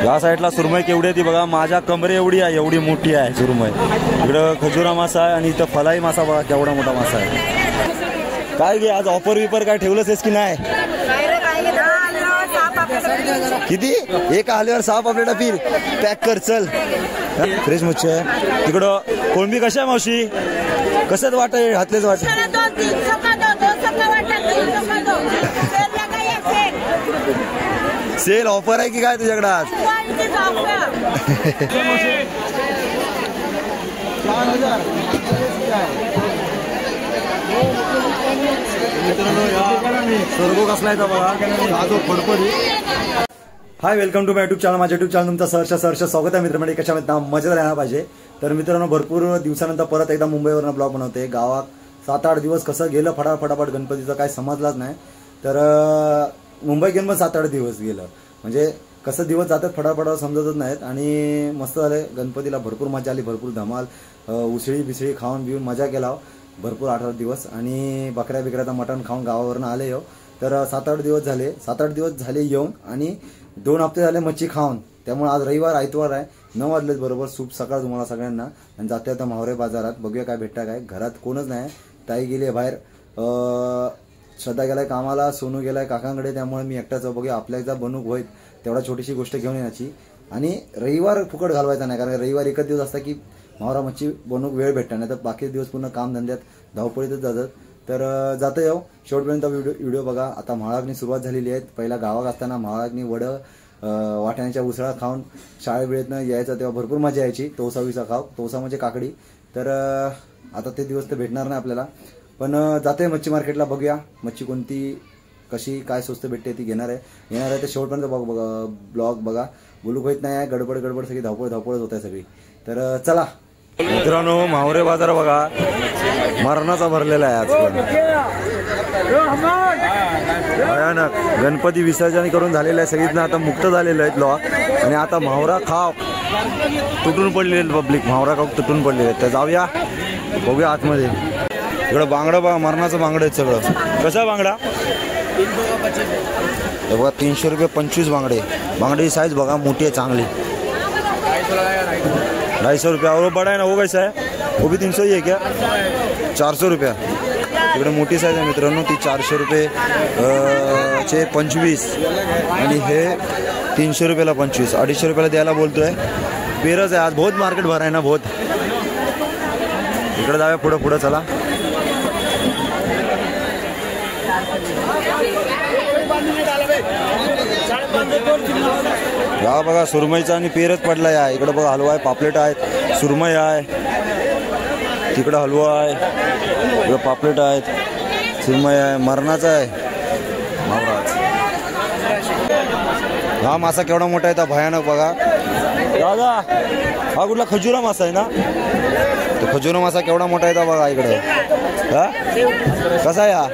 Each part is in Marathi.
या साईडला सुरमई केवढी आहे ती बघा, माझ्या कमरे एवढी आहे, एवढी मोठी आहे सुरमई. इकडं खजुरा मासा आहे आणि इथं फलाई मासा बघा केवढा मोठा मासा आहे. काय घे आज ऑफर विपर काय ठेवलंच आहेस की नाही? किती? एक आल्यावर 6 पापलेटा पीर पॅक कर चल. फ्रेश मच्छी आहे. तिकडं कोळंबी कशा आहे मावशी? कसं वाटत हातलेच वाटत? सेल ऑफर आहे की काय तुझ्याकडे आज? स्वर्ग कसला आहे बघा, फडफडी. Hi, welcome to my YouTube channel. माझ्या युट्यूब चॅनल तुमचं सहर्ष स्वागत आहे मित्रमंडळी. कशामध्ये मजेत राहायला पाहिजे. तर मित्रांनो, भरपूर दिवसानंतर परत एकदा मुंबईवरनं ब्लॉग बनवते. गावात 7-8 दिवस कसं गेलं फटाफट गणपतीचं काय समजलाच नाही. तर मुंबई गेलं पण 7-8 दिवस गेलं, म्हणजे कसं दिवस जातात फटाफट समजतच नाहीत. आणि मस्त झाले गणपतीला, भरपूर मजा आली, भरपूर धमाल, उसळी बिसळी खाऊन बिऊन मजा केला भरपूर 8-8 दिवस. आणि बकऱ्या बिकऱ्याचं मटण खाऊन गावावरनं आले हो. तर 7-8 दिवस झाले, 7-8 दिवस झाले येऊन, आणि 2 हप्ते झाले मच्छी खाऊन. त्यामुळे आज रविवार आयतवार आहे, 9 वाजलेत बरोबर. सूप सकाळ तुम्हाला सगळ्यांना. आणि जाते आता मावरे बाजारात, बघूया काय भेटता काय. घरात कोणच नाही, ताई गेली आहे बाहेर, श्रद्धा गेलाय कामाला, सोनू गेलाय काकांकडे. त्यामुळे मी एकटाच. बघूया आपल्या एकदा बनूक होईल तेवढा छोटीशी गोष्ट घेऊन येण्याची. आणि रविवार फुकट घालवायचा नाही, कारण रविवार एकच दिवस असता की मावरा मच्छी बनवूक वेळ भेटणार नाही. तर बाकी दिवस पूर्ण काम धंद्यात धावपळीतच जातात. तर जातं येऊ शेवटपर्यंत व्हिडिओ बघा. आता म्हाळागणी सुरुवात झालेली आहे. पहिला गावात असताना म्हाळागणी वडं वाटाण्याच्या उसळा खाऊन शाळेवेळेतनं यायचं, तेव्हा भरपूर मजा यायची. तोसा विसा खाव, तोसा म्हणजे काकडी. तर आता ते दिवस तर भेटणार नाही आपल्याला. पण जाते मच्छी मार्केटला, बघूया मच्छी कोणती कशी काय स्वस्त भेटते ती घेणार आहे. तर शेवटपर्यंत ब्लॉग बघा. बोलू होत नाही आहे, गडबड सगळी धावपळच होत आहे सगळी. तर चला मित्रांनो, मावरे बाजार बघा मरणाचा भरलेला आहे आज पण. भयानक गणपती विसर्जन करून झालेलं आहे, सगळीच आता मुक्त झालेलं आहेत लोक. आणि आता मावरा खाव तुटून पडलेले पब्लिक, मावरा खाव तुटून पडलेले आहेत. तर जाऊया बघूया आतमध्ये. इकडं बांगडं बघा, मरणाचं बांगडं आहेत सगळं. कसा बांगडा? बघा 300 रुपये 25 बांगडे. बांगडे साईज बघा मोठी आहे चांगली. 250 रुपया. और बड़ा है ना वो कैसा है? वो भी 300 ही है क्या? 400 रुपया. इकडे मोठी साईज आहे मित्रांनो, ती 400 रुपये चे 25. आणि हे 300 रुपयाला 25. 250 रुपयाला द्यायला बोलतोय. पेरच आहे आज, बहुत मार्केट भर आहे ना बहुत. इकडे जाऊया पुढं चला. या बघा सुरमईचा आणि पेरच पडलाय आहे. इकडे बघा हलवा आहे, पापलेट आहेत, सुरमई आहे, तिकडं हलवा आहे, इकडं पापलेट आहेत, सुरमई आहे, मरणाचा आहे मावराज. हा मासा केवढा मोठा आहे, भयानक बघा दादा. हा कुठला खजुरा मासा आहे ना? तो खजुरा मासा केवढा मोठा आहे बघा इकडे. हा कसा आहे? हा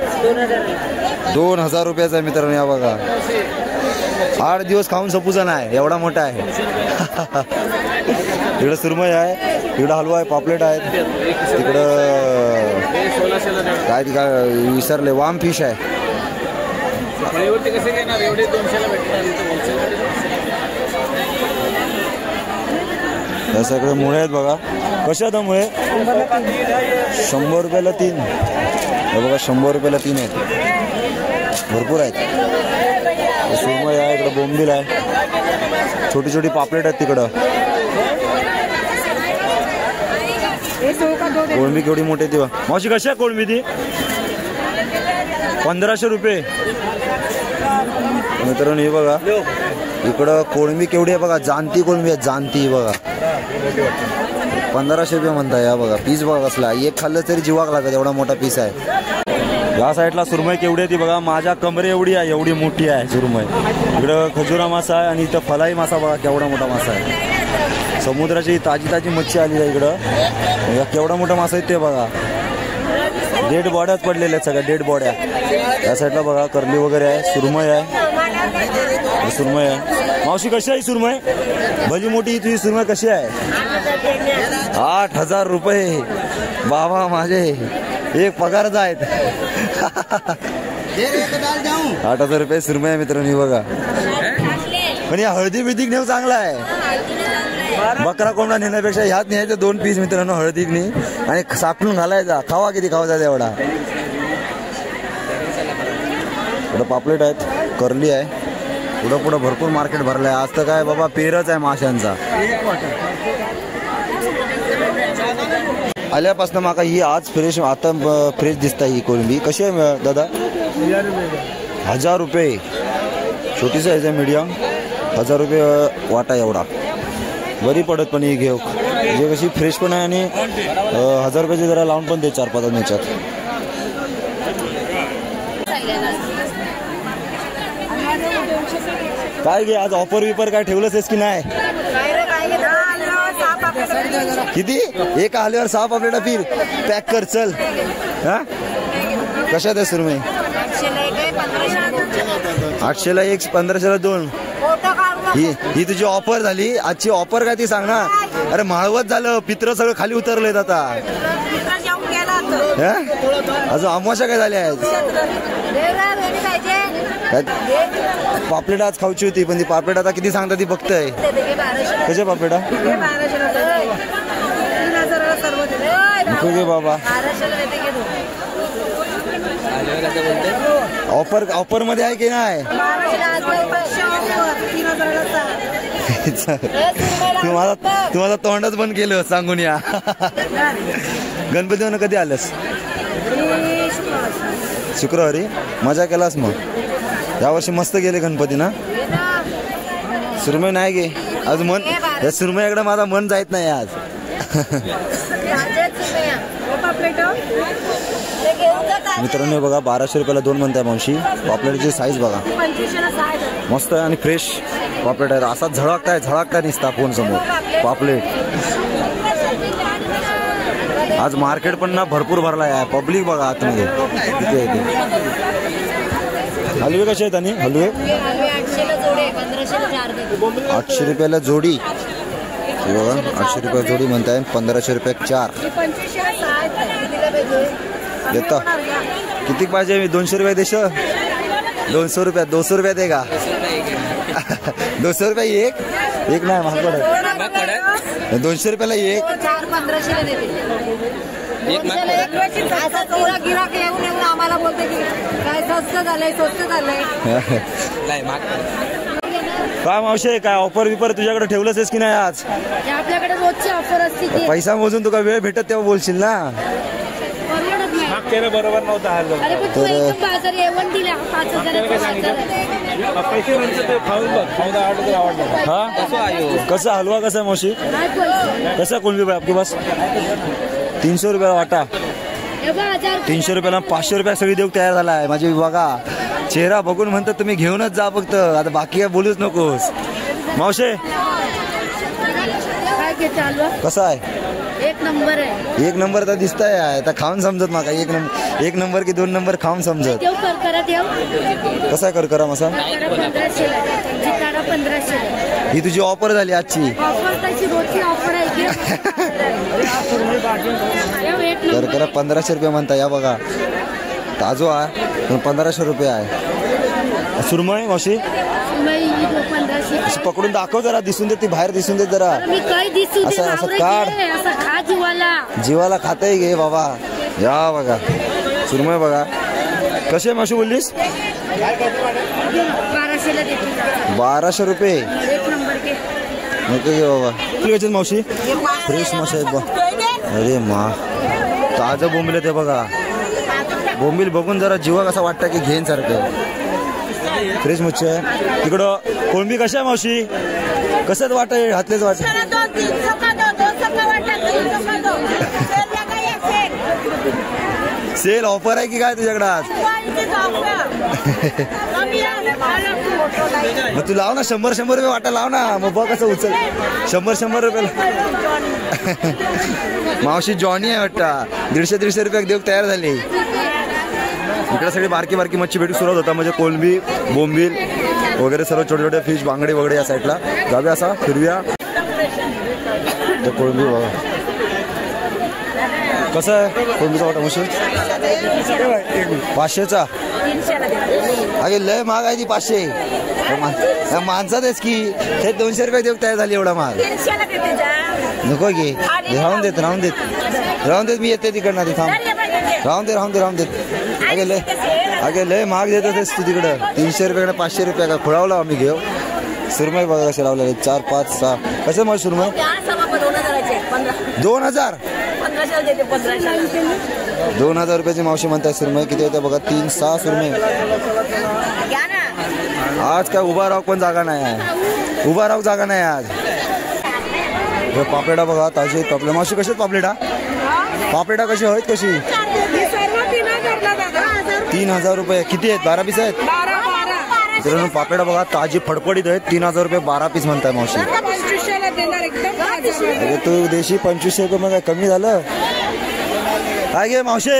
2000 रुपयाचा आहे मित्रांनो. या बघा 8 दिवस खाऊन सपूचा नाही, एवढा मोठा आहे. इकडं सुरमई आहे, इकडं हलवा आहे, पापलेट आहेत, तिकडं काय विसरले, वाम फिश आहे. सगळे मुळे आहेत बघा. कशा आहेत मुळे? 100 रुपयाला 3. हे बघा 100 रुपयाला 3 आहेत, भरपूर आहेत. सुरमई आहे, इकडं बोंबील आहे, छोटी छोटी पापलेट आहेत तिकडं. कोळंबी केवढी मोठी आहे ती मावशी. कशी आहे कोळंबी ती? 1500 रुपये मित्रांनो. हे बघा इकडं कोळंबी केवढी आहे बघा, जानती कोळंबी आहे, जानती बघा 1500 रुपये म्हणताय. या बघा पीस बघा कसला, एक खाल्लं तरी जीवाक लागत, एवढा मोठा पीस आहे. या साईडला सुरमई केवढी आहे ती बघा, माझ्या कमरे एवढी आहे, एवढी मोठी आहे सुरमई. इकडं खजुरा मासा आहे आणि इथं फलाई मासा बघा केवढा मोठा मासा आहे. समुद्राची ताजी मच्छी आली आहे इकडं. केवढा मोठा मासा आहे ते बघा. डेड बॉड्याच पडलेल्या आहेत सगळ्या, डेड बॉड्या. या साईडला बघा करली वगैरे आहे, सुरमई आहे, सुरमई आहे. मावशी कशी आहे सुरमई? भली मोठी तुझी सुरमई कशी आहे? 8000 रुपये बाबा माझे. एक पगारचा आहेत. 8,000 रुपये सुरमई आहे मित्रांनो. बघा पण या हळदी बिळदी नेऊ चांगला आहे. बकरा कोंबडा नेण्यापेक्षा ह्यात न्यायचं 2 पीस मित्रांनो हळदीकनी आणि सापडून घालायचा. खावा किती खावायचा एवढा. पुढं पापलेट आहेत, करली आहे. पुढं भरपूर मार्केट भरलंय आज. तर काय बाबा पेरच आहे माशांचा. आल्यापासून माका ही आज फ्रेश आता फ्रेश दिसता. ही कोळंबी कशी आहे दादा? 1,000 रुपये. छोटी साईज आहे मीडियम. 1,000 रुपये वाटा एवढा. बरी पडत पण ही घेऊ म्हणजे कशी फ्रेश पण आहे आणि 1,000 रुपयाची जरा लावून पण दे 4-5 याच्यात. काय घे आज ऑफर विपर काय ठेवलंच की नाही? किती? एक आल्यावर 6 पापलेटा फिर पॅक कर चल. हा कशात आहे सुरमई? 800ला 1, 1500ला 2. ही तुझी ऑफर झाली आजची. ऑफर काय ती सांग ना. अरे माळवत झालं. पित्र सगळं खाली उतरलेत आता. अजून अमावस्या काय झाली आज? पापलेट आज खाऊची होती पण ती पापलेट आता किती सांगता ती बघतय. कशा पापलेटा? बाबा ऑफर मध्ये आहे की नाही? तुम्हाला तोंडच बंद केलं सांगून या. गणपती म्हणून कधी आलंस? शुक्रवारी. मजा केलास मग? यावर्षी मस्त गेले गणपती ना. सुरमई नाही गे आज. मन या सुरमईकडे माझा मन जायत नाही आज. मित्रांनो बघा 1200 रुपयाला 2 म्हणताय मावशी. पापलेटची साईज बघा मस्त आहे आणि फ्रेश पापलेट आहे. असा झळकताय निसता फोन समोर पापलेट. आज मार्केट पण ना भरपूर भरला आहे. पब्लिक बघा आतमध्ये किती आहे ते. हलवे कसे आहेत? आणि हलवे 800 रुपयाला जोडी. बघा 800 रुपये जोडी म्हणताय. 1500 रुपये 4 देता. किती पाहिजे? मी 200 रुपये देश. 200 रुपयात 200 रुपयात आहे का? 200 रुपये एक नाही महाग पडत. 200 रुपयाला एक. आम्हाला बोलते की काय स्वस्त झालंय. काय मावशे काय ऑफर विपर तुझ्याकडे ठेवलंच की नाही आज? आपल्याकडे रोजची ऑफर असते. पैसा मोजून तुका वेळ भेटत तेव्हा बोलशील ना. बरोबर नव्हता. कसा हलवा कसा मावशी? कसा कोळंबी आपके पास? 300 रुपयाला वाटा. 300 रुपयाला 500 रुपया सगळी देऊ तयार झाला आहे. माझी बघा चेहरा बघून म्हणतात तुम्ही घेऊनच जा फक्त. आता बाकी काय बोलूच नकोस. मावशे कसा आहे? 1 नंबर आहे. 1 नंबर तर दिसताय. आता खाऊन समजत माका 1 नंबर की 2 नंबर खाऊन समजत. कसा आहे करकरा मासा? 1500. ही तुझी ऑफर झाली आजची. करकरा 1500 रुपये म्हणता. या बघा ताजो आहे 1500 रुपये आहे. सुरमई मावशी पकडून दाखव जरा. दिसून दे ती बाहेर दिसून दे जरा. असं काढ. जीवाला खाताय घे बाबा. या बघा सुरमई बघा. कशी आहे मावशी बोललीस? 1200 रुपये. नको घे बाबा. किती मावशी? फ्रेश मासे आहेत बा. अरे मा ताजं बोंबील ते बघा. बोंबील बघून जरा जीवा कसा वाटतं की घेन सारखं. फ्रेश मच्छी आहे. तिकडं कोळंबी कशा आहे मावशी? कसं वाट आहे? हातलेच वाट. सेल ऑफर आहे की काय तुझ्याकडे आज? मग तू लाव ना 100 रुपये वाटा लाव ना. मग बघ कसं उचल. 100 रुपयाला मावशी जॉनी आहे वाटतं. 150 रुपये देऊ तयार झाली. इकडे सगळी बारकी मच्छी भेटू सुरुवात होता. म्हणजे कोळंबी बोंबील वगैरे सर्व छोटे फिश बांगडे वगैरे या साईडला. जाऊया असा फिरूया. कोळंबी बघा कसं आहे कोणबीचा वाटा मावशी? 500चा. अगे लय महाग आहे ती 500. माणसातच की ते 200 रुपये देऊ तयार झाली एवढा महाग. नको घे राहून देत मी येते तिकडनं आधी थांब. राहून देत अगे लय महाग देत होतेस तू तिकडं. 300 रुपयाकडे 500 रुपये का खुळावला आम्ही घेऊ. सुरमई बघा कसे लावलेले 4, 5, 6. कसं मग सुरमई? 2000. 2000 रुपयाची मावशी म्हणताय सुरमई. किती होते बघा 3, 6 सुरमई. आज काय उभा राहू पण जागा नाही आहे. उभा राहू जागा नाही आज. पापलेटा बघा ताजी पापलेट. मावशी कशी आहेत पापलेटा? पापलेटा कशी आहेत कशी? 3000 रुपये. किती आहेत? 12 पीस आहेत. मित्रांनो पापलेटा बघा ताजी फडफडीत आहेत. 3000 रुपये 12 पीस म्हणताय मावशी. अरे तू देशी 2500 रुपये मग काय कमी झालं काय गे मावशे?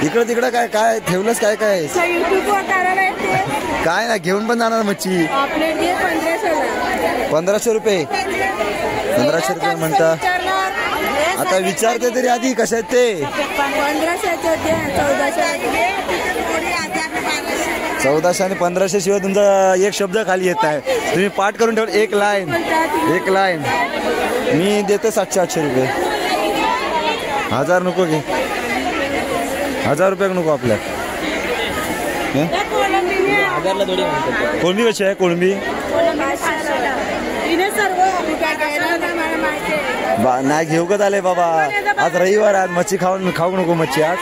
इकडं तिकडं काय काय ठेवलंस? काय काय काय ना घेऊन पण जाणार मच्छी. 1500 रुपये. 1500 रुपये म्हणता. आता विचारते तरी आधी कशा आहेत ते. 1400 आणि 1500 शिवाय तुमचा एक शब्द खाली येत आहे. तुम्ही पाठ करून ठेवा. एक लाईन मी देतो 700-800 रुपये. 1000 नको घे. 1000 रुपये नको आपल्या. कोळंबी कशी आहे कोळंबी? नाही घेऊ का झाले बाबा. आज रविवार आज मच्छी खाऊ नको मच्छी आज.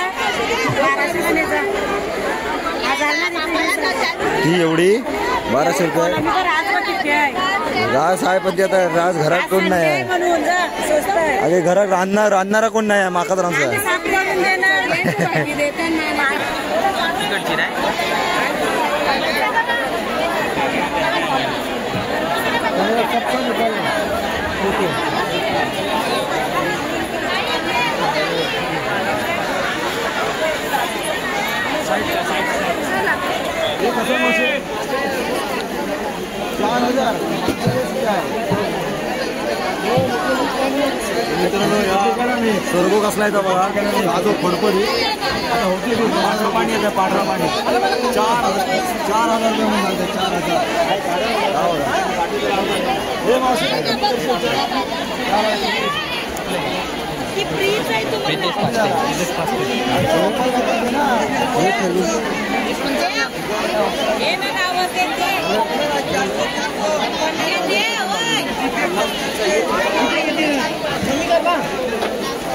ती एवढी 1200 रुपये. रास आहे पण ते आता रास घरात कोण नाही आहे. अरे घरात राहणारा कोण नाही आहे. माकात राहणार. स्वर्ग कसला येतं बघा. आजो फडफडी पांढरा पाणी येतं. पांढरा पाणी 4,000 रुपये म्हणून 4,000.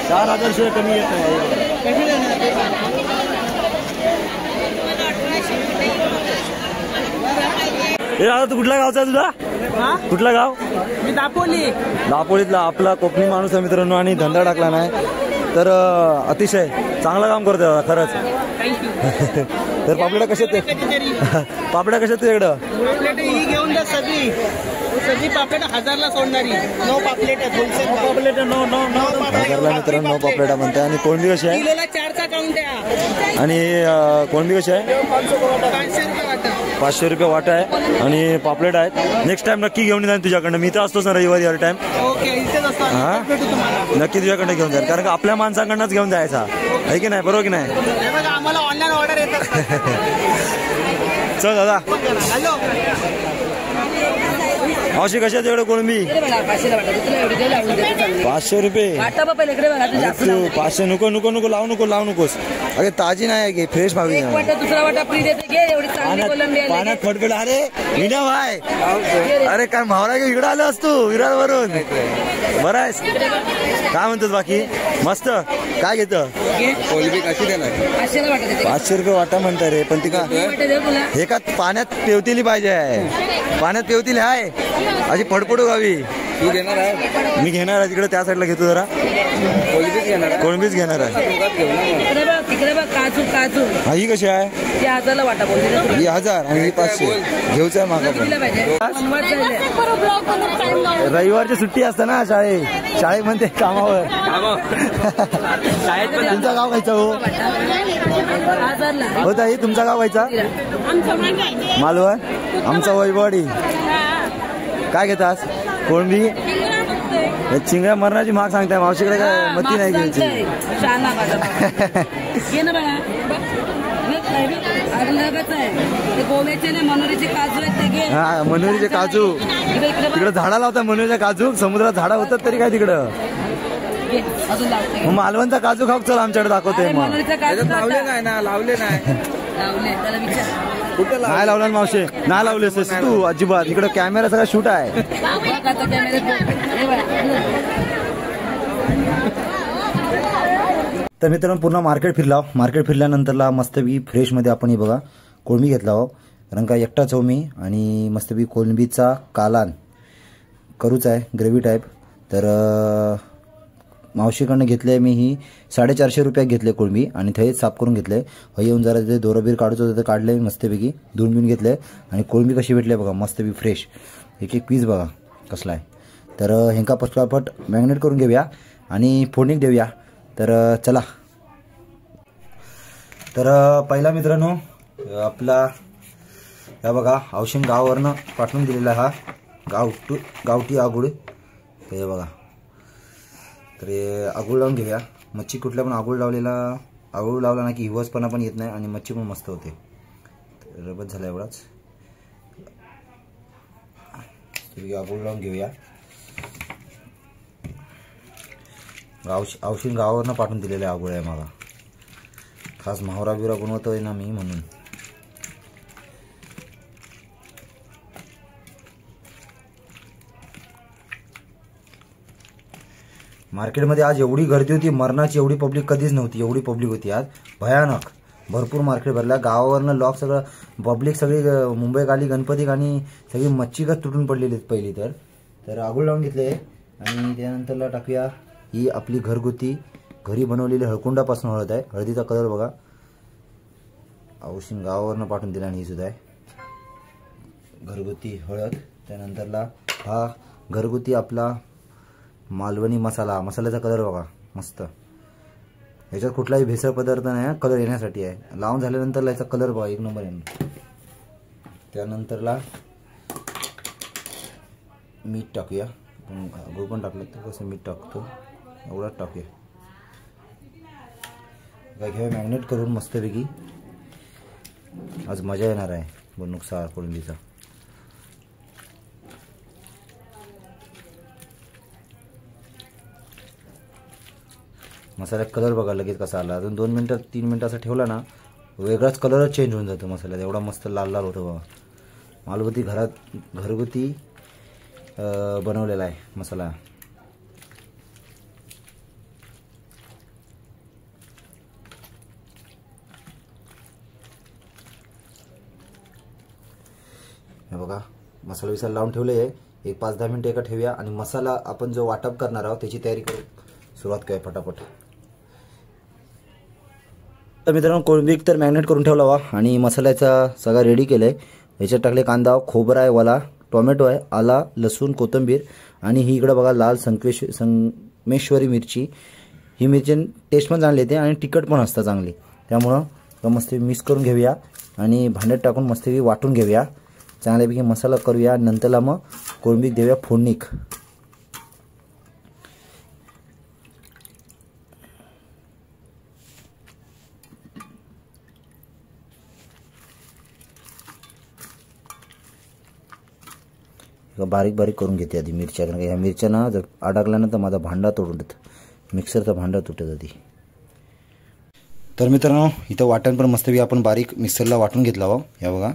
चार 4,000 शिवाय कमी येत नाही. आता तू कुठल्या गावचा आहे तुझा? कुठला गाव? मी दापोलीतला. आपला कोकणी माणूस आहे मित्रांनो आणि धंदा टाकला नाही तर अतिशय चांगलं काम करतोय खरंच. तर पापलेटा कशा ते? पापड्या कशा तुझ्याकडं? ही घेऊन जा सगळी पापलेट 1000ला सोडणारी. 9 पापलेट पापलेट 1000ला मित्रांनो 9 पापलेटा म्हणते. आणि कोळंबी कशी आहे? 4चा काउंट द्या. आणि कोळंबी कशी आहे? 500 रुपये वाटा आहे. आणि पापलेट आहेत. नेक्स्ट टाइम नक्की घेऊन जाईल तुझ्याकडनं. मी तर असतोच ना रविवारी हर टाइम. हा नक्की तुझ्याकडनं घेऊन जाईल. कारण का आपल्या माणसाकडनंच घेऊन जायचा आहे की नाही? बरोबर की नाही? आम्हाला ऑनलाईन ऑर्डर येतात. चल दादा. मावशी कशा तेवढं कोळंबी? 500 रुपये. 500 नको लावू नकोस. अरे ताजी नाही आहे. फ्रेश भावी. पाण्यात फटफट. अरे विना भाई. अरे काय मावरा घेऊ इकडं आलो असतो विरारवरून. बरं आहेस? काय म्हणतोस बाकी? मस्त. काय घेतं? कोळंबी कशी देणार? 500 रुपये वाटा म्हणताय रे. पण ती का हे का पाण्यात पेवतीली पाहिजे. पाण्यात पेवतील आहे अशी फडफडू गावी. तू घेणार आहे? मी घेणार आहे. तिकडे त्या साईडला घेतो जरा. कोळंबीच घेणार आहे. हा ही कशी आहे? ही 1000 आणि ही 500. घेऊच आहे मागा. रविवारची सुट्टी असते ना शाळेमध्ये कामावर. तुमचा गाव खायचा हो ताई? तुमचा गाव खायचा? मालवण. आमचा वैभववाडी. काय घेतास? कोळंबी हे चिंगळ्या मरणाची महाग सांगताय मावशीकडे काय मती नाही घ्यायची. शाना बाजा घे ना बाळा ते गोव्याचे नाही मनोरीचे काजू आहेत ते घे. हा मनोरीचे काजू तिकडे झाडा लावतात मनोरीच्या काजू समुद्रात झाडा होतात तरी काय तिकडं घे, अजून लावते. मग मालवणचा काजू खाऊ चल आमच्याकडे दाखवतोय अरे मग. मनोरीचे काजू लावले नाही ना लावले नाही लावले त्याला विचार कुठं नाही लावलं ना मावशे नाही लावले तू अजिबात इकडे कॅमेरा सगळा शूट आहे. बघ आता कॅमेऱ्यात हे बाळा. तर मित्रांनो पूर्ण मार्केट फिरल्यानंतरला मस्तपैकी फ्रेशमध्ये आपण हे बघा कोळंबी घेतला हो कारण का एकटा चौमी आणि मस्तपैकी कोळंबीचा कालान करूच आहे ग्रेव्ही टाईप. तर मावशीकडनं घेतले मी ही 450 रुपयात घेतले कोळंबी आणि थंच साफ करून घेतले. येऊन जरा ते दोरबीर काढायचं होतं तर काढले मस्तपैकी धुवून बिन घेतले आणि कोळंबी कशी भेटली बघा मस्तपैकी फ्रेश एक एक पीस बघा कसला आहे. तर ह्यांका पटपट मॅग्नेट करून घेऊया आणि फोडणी देऊया. तर चला. तर पहिला मित्रांनो आपला हा बघा औशिंग गावावरनं पाठवून दिलेला हा गावठी आगुळ हे बघा. तर हे आगुळ लावून घेऊया. मच्छी कुठल्या पण आगुळ लावला ना की हिवसपणा पण येत नाही आणि मच्छी पण मस्त होते. तर बस झाला एवढाच आगुळ लावून घेऊया. औषध गावावरनं पाठवून दिलेले आगुळ आहे मला खास माहोरा बिरा बनवतोय ना मी म्हणून. मार्केटमध्ये आज एवढी गर्दी होती मरणाची एवढी पब्लिक कधीच नव्हती. एवढी पब्लिक होती आज भयानक भरपूर मार्केट भरला. गावावरनं लॉक सगळं पब्लिक सगळी मुंबई आली गणपती आणि सगळी मच्छीच तुटून पडलेली पहिली. तर आगुळ लावून घेतले आणि त्यानंतरला टाकूया ही आपली घरगुती घरी बनवलेली हळकुंडापासून हळद आहे. हळदीचा कलर बघा औषध गावावरनं पाठवून दिला आणि ही सुद्धा आहे घरगुती हळद. त्यानंतरला हा घरगुती आपला मालवणी मसाल्याचा कलर बघा मस्त. याच्यात कुठलाही भेसळ पदार्थ नाही कलर येण्यासाठी आहे. लावून झाल्यानंतर याचा कलर बघा एक नंबर येणार. त्यानंतरला मीठ टाकूया. गुळ पण टाकलं तर कसं मीठ टाकतो एवढाच टाकूया. काय घ्यावे मॅग्नेट करून मस्तपैकी आज मजा येणार आहे बनवून कोळंबीचा. मसाल्यात कलर बघा लगेच कसा आला. अजून 2 मिनिटं 3 मिनिटं असं ठेवला ना वेगळाच कलरच चेंज होऊन जातो मसाल्यात. एवढा मस्त लाल लाल होतो बघा. मालवती घरगुती बनवलेला आहे मसाला. हे बघा मसाला लावून ठेवले आहे. एक 5-10 मिनिटं एका ठेवूया आणि मसाला आपण जो वाटप करणार आहोत त्याची तयारी करू सुरुवात करूया फटाफट. तर मित्रांनो कोळंबी तर मॅग्नेट करून ठेवला वा आणि मसाल्याचा सगळा रेडी केलाय. याच्यात टाकले कांदा खोबरा आहे वाला टोमॅटो आहे आला लसूण कोथिंबीर आणि ही इकडे बघा लाल संगमेश्वरी मिरची. ही मिरची टेस्ट पण चांगली येते आणि तिखट पण असतं चांगली. त्यामुळं मस्त मिक्स करून घेऊया आणि भांड्यात टाकून मस्त वाटून घेऊया चांगल्यापैकी मसाला करूया. नंतरला मग कोळंबी देऊया फोडणीक. बारीक बारीक करून घेते आधी मिरच्या कारण ह्या मिरच्या ना जर अडकल्यानंतर माझा भांडा तोडत मिक्सरचा भांडा तुटत आधी. तर मित्रांनो इथं वाटण पण मस्तपैकी आपण बारीक मिक्सरला वाटून घेतला हो या बघा.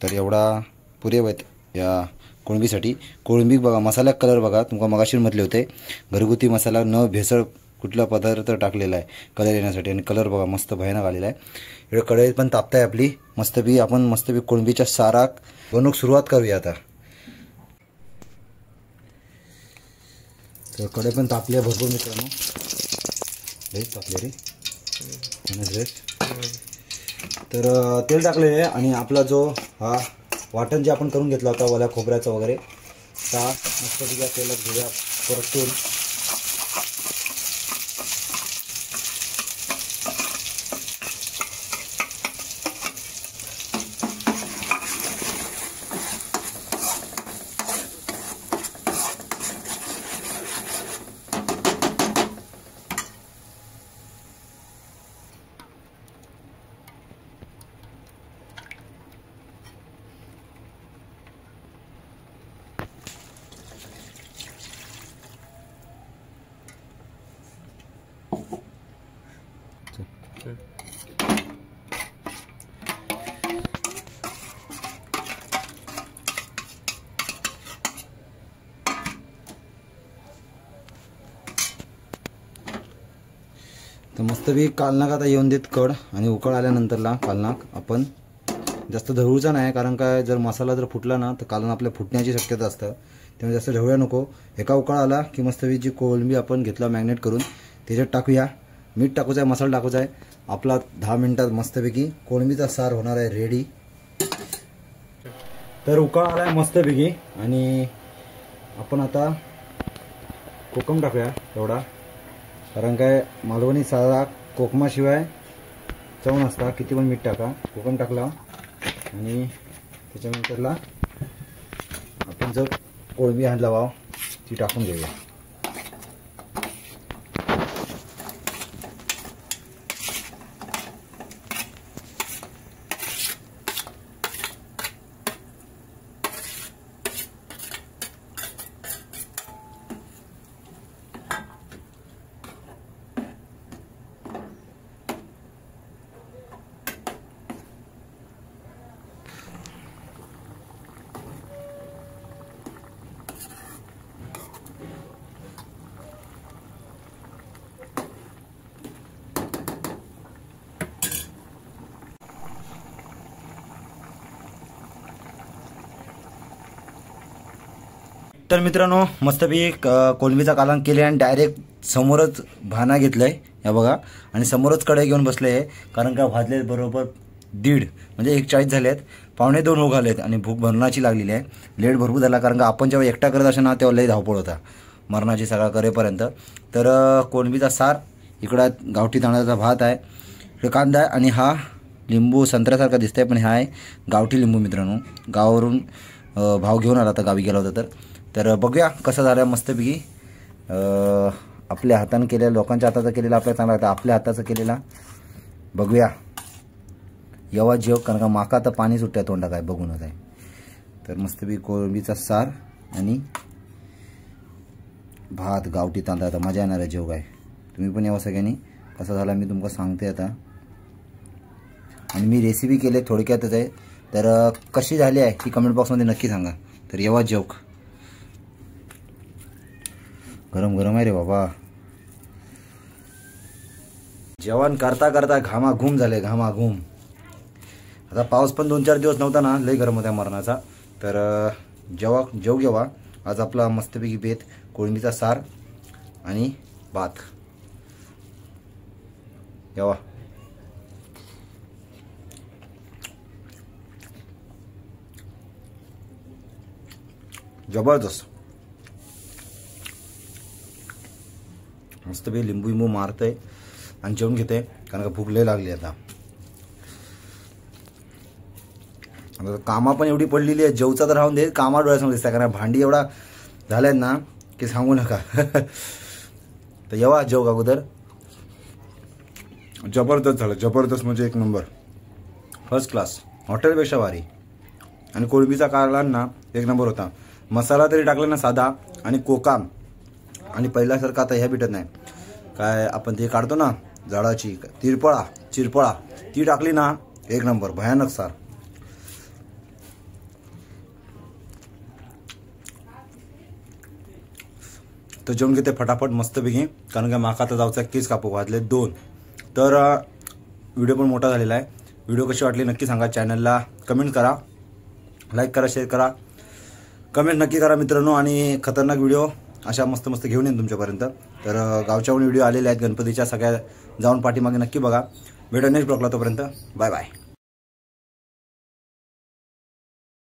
तर एवढा पुरेव आहेत या कोळंबीसाठी. कोळंबी बघा मसाला कलर बघा तुमका मगाशी म्हटले होते घरगुती मसाला न भेसळ कुठला पदार्थ टाकलेला आहे कलर येण्यासाठी आणि कलर बघा मस्त भयानक आलेला आहे. इकडे कढई पण तापताय आपली मस्तपैकी. आपण मस्तपैकी कोळंबीच्या साराक बनवूक सुरुवात करूया आता. तर कढई पण तापल्या भरपूर मित्रांनो लईच तापले रे. तर तेल टाकले आणि आपला जो हा वाटण जे आपण करून घेतला होता वाल्या खोबऱ्याचा वगैरे त्या मस्तपैकी तेलात घेऊया परतून. तर मस्तपैकी कालनाक आता येऊन देत कड आणि उकळ आल्यानंतरला कालनाक आपण जास्त ढवळूचा नाही, कारण काय जर मसाला जर फुटला ना तर कालवण आपल्या फुटण्याची शक्यता असतं, त्यामुळे जास्त ढवळ्या नको. एका उकळ आला की मस्तपैकी जी कोळंबी आपण घेतला मॅग्नेट करून त्याच्यात टाकूया. मीठ टाकूचं आहे, मसाला टाकूचा आहे. आपला 10 मिनिटात मस्तपैकी कोळंबीचा सार होणार आहे रेडी. तर उकळ आला आहे मस्तपैकी आणि आपण आता कोकम टाकूया एवढा, कारण काय मालवणी साधा कोकमाशिवाय चव नसता. किती पण मीठ टाका. कोकम टाकला आणि त्याच्यानंतरला आपण जर कोळंबी आणला वाव ती टाकून घेऊया. तर मित्रांनो मस्तपैकी कोळंबीचा कालवण केले आणि डायरेक्ट समोरच भाना घेतलंय या बघा, आणि समोरच कढई घेऊन बसले आहे, कारण का भाजले बरोबर 1:30 म्हणजे 1:40 झाले आहेत. 1:45 होऊ घालेत आणि भूक भरणाची लागलेली आहे. लेट भरपूर झाला, कारण का आपण जेव्हा एकटा करत असे ना तेव्हा लई धावपळ होता मरणाची सगळा करेपर्यंत. तर कोळंबीचा सार इकडं, गावठी तांदळाचा भात आहे, इकडे कांदा आहे आणि हा लिंबू संत्र्यासारखा दिसतंय पण हा आहे गावठी लिंबू मित्रांनो. गावावरून भाव घेऊन आला तर गावी गेला होता. तर बघूया कसं झालं मस्तपैकी. आपल्या हातानं केलेला, लोकांच्या हाताचा केलेला आपल्याला चांगला लागतं, आपल्या हाताचा केलेला बघूया. येवा जेव, कारण का माका आता पाणी सुट्ट्या तोंडा काय बघूनच आहे. तर मस्तपैकी कोळंबीचा सार आणि भात गावठी तांदळाचा मजा येणार आहे जेव काय. तुम्ही पण यावं सगळ्यांनी. कसं झाला मी तुमका सांगते आता. आणि मी रेसिपी केली थोडक्यातच आहे, तर कशी झाली आहे ती कमेंट बॉक्समध्ये नक्की सांगा. तर येवा जेवक. गरम गरम आहे रे बाबा. जेवण करता करता घामाघूम झाले, घामाघूम. आता पाऊस पण 2-4 दिवस नव्हता ना, लई गरम होता मरणाचा. तर जेव घेवा. आज आपला मस्तपैकी बेत कोळंबीचा सार आणि भात. जेवा. जबरदस्त. मस्तपैकी लिंबू विंबू मारतंय आणि जेवून घेते, कारण का भूक लय लागली आता. कामा पण एवढी पडलेली आहे, जेवचा तर राहून दे, कामा डोळ्यासमोर दिसतात, कारण भांडी एवढा झाल्यात ना की सांगू नका. तर येवा जेव अगोदर. जबरदस्त झालं, जबरदस्त म्हणजे एक नंबर, फर्स्ट क्लास, हॉटेलपेक्षा भारी. आणि कोळंबीचा कालवण ना एक नंबर होता. मसाला तरी टाकला ना साधा, आणि कोकाम, आणि पहिल्यासारखं आता ह्या भेटत नाही काय, आपण ते काढतो ना झाडाची चिरपळा ती टाकली ना एक नंबर, भयानक सार. तर जेवण घेते फटाफट मस्तपैकी, कारण का माका आता जाऊचा केस कापू वाजले 2. तर व्हिडिओ पण मोठा झालेला आहे. व्हिडिओ कशी वाटली नक्की सांगा. चॅनलला कमेंट करा, लाईक करा, शेअर करा, कमेंट नक्की करा मित्रांनो. आणि खतरनाक व्हिडिओ अशा मस्त मस्त घेऊन येईन तुमच्यापर्यंत. तर गावच्याहून व्हिडिओ आलेले आहेत गणपतीच्या, सगळ्या जाऊन पाठीमागे नक्की बघा. भेटू नेक्स्ट ब्लॉगला, तोपर्यंत बाय बाय.